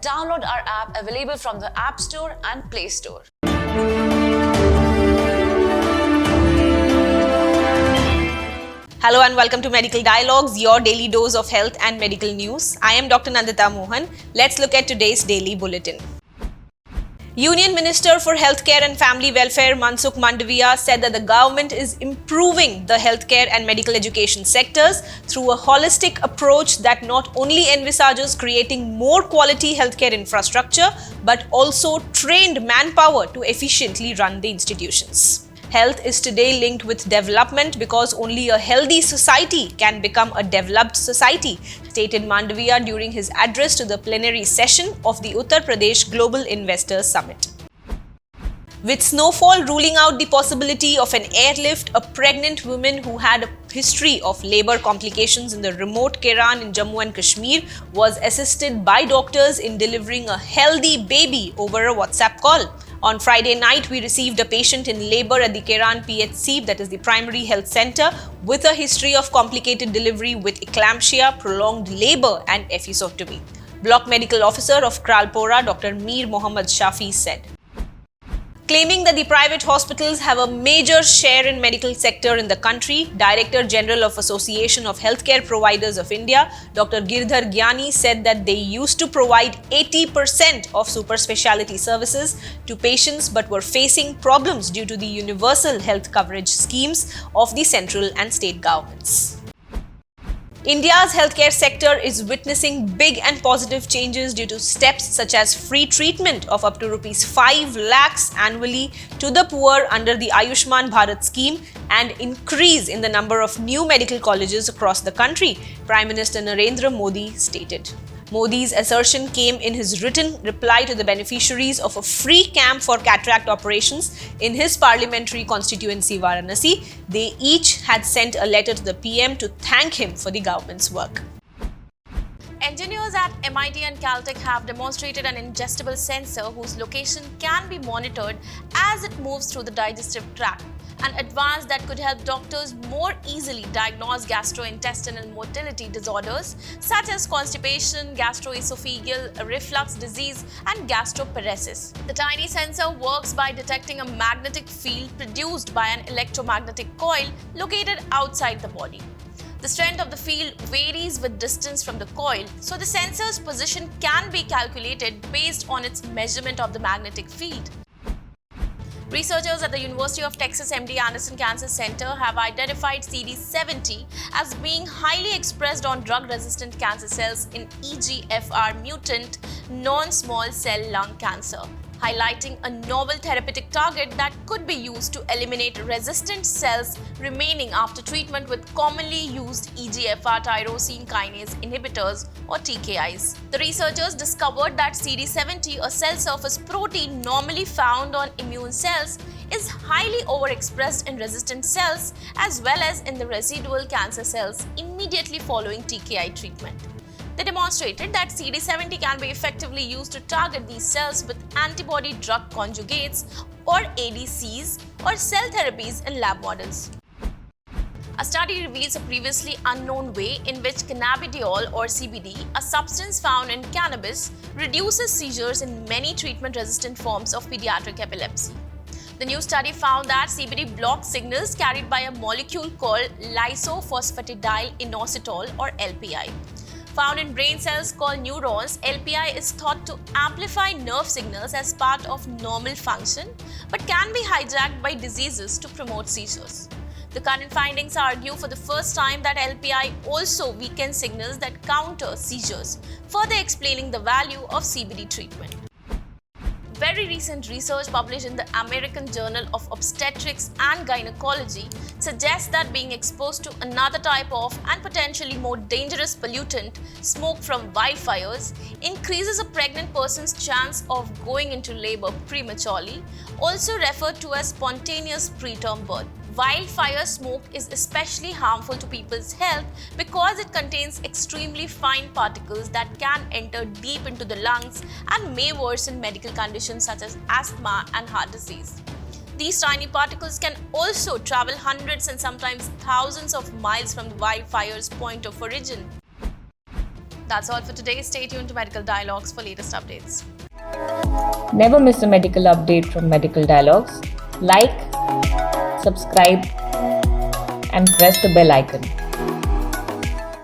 Download our app available from the App Store and Play Store. Hello and welcome to Medical Dialogues, your daily dose of health and medical news. I am Dr. Nandita Mohan. Let's look at today's daily bulletin. Union Minister for Healthcare and Family Welfare Mansukh Mandaviya said that the government is improving the healthcare and medical education sectors through a holistic approach that not only envisages creating more quality healthcare infrastructure but also trained manpower to efficiently run the institutions. Health is today linked with development because only a healthy society can become a developed society, stated Mandaviya during his address to the plenary session of the Uttar Pradesh Global Investors Summit. With snowfall ruling out the possibility of an airlift, a pregnant woman who had a history of labor complications in the remote Kiran in Jammu and Kashmir was assisted by doctors in delivering a healthy baby over a WhatsApp call. On Friday night, we received a patient in labor at the Kiran PHC, that is the Primary Health Center, with a history of complicated delivery with eclampsia, prolonged labor and episiotomy. Block Medical Officer of Kralpora, Dr. Mir Mohammad Shafi said. Claiming that the private hospitals have a major share in medical sector in the country, Director General of Association of Healthcare Providers of India, Dr. Girdhar Gyani said that they used to provide 80% of super speciality services to patients but were facing problems due to the universal health coverage schemes of the central and state governments. India's healthcare sector is witnessing big and positive changes due to steps such as free treatment of up to Rs 5 lakhs annually to the poor under the Ayushman Bharat scheme and increase in the number of new medical colleges across the country, Prime Minister Narendra Modi stated. Modi's assertion came in his written reply to the beneficiaries of a free camp for cataract operations in his parliamentary constituency Varanasi. They each had sent a letter to the PM to thank him for the government's work. Engineers at MIT and Caltech have demonstrated an ingestible sensor whose location can be monitored as it moves through the digestive tract, an advance that could help doctors more easily diagnose gastrointestinal motility disorders such as constipation, gastroesophageal reflux disease, and gastroparesis. The tiny sensor works by detecting a magnetic field produced by an electromagnetic coil located outside the body. The strength of the field varies with distance from the coil, so the sensor's position can be calculated based on its measurement of the magnetic field. Researchers at the University of Texas MD Anderson Cancer Center have identified CD70 as being highly expressed on drug-resistant cancer cells in EGFR mutant non-small cell lung cancer, highlighting a novel therapeutic target that could be used to eliminate resistant cells remaining after treatment with commonly used EGFR tyrosine kinase inhibitors or TKIs. The researchers discovered that CD70, a cell surface protein normally found on immune cells, is highly overexpressed in resistant cells as well as in the residual cancer cells immediately following TKI treatment. They demonstrated that CD70 can be effectively used to target these cells with antibody drug conjugates or ADCs or cell therapies in lab models. A study reveals a previously unknown way in which cannabidiol or CBD, a substance found in cannabis, reduces seizures in many treatment-resistant forms of pediatric epilepsy. The new study found that CBD blocks signals carried by a molecule called lysophosphatidylinositol or LPI. Found in brain cells called neurons, LPI is thought to amplify nerve signals as part of normal function, but can be hijacked by diseases to promote seizures. The current findings argue for the first time that LPI also weakens signals that counter seizures, further explaining the value of CBD treatment. Very recent research published in the American Journal of Obstetrics and Gynecology suggests that being exposed to another type of and potentially more dangerous pollutant, smoke from wildfires, increases a pregnant person's chance of going into labor prematurely, also referred to as spontaneous preterm birth. Wildfire smoke is especially harmful to people's health because it contains extremely fine particles that can enter deep into the lungs and may worsen medical conditions such as asthma and heart disease. These tiny particles can also travel hundreds and sometimes thousands of miles from the wildfire's point of origin. That's all for today. Stay tuned to Medical Dialogues for latest updates. Never miss a medical update from Medical Dialogues. Like, subscribe, and press the bell icon.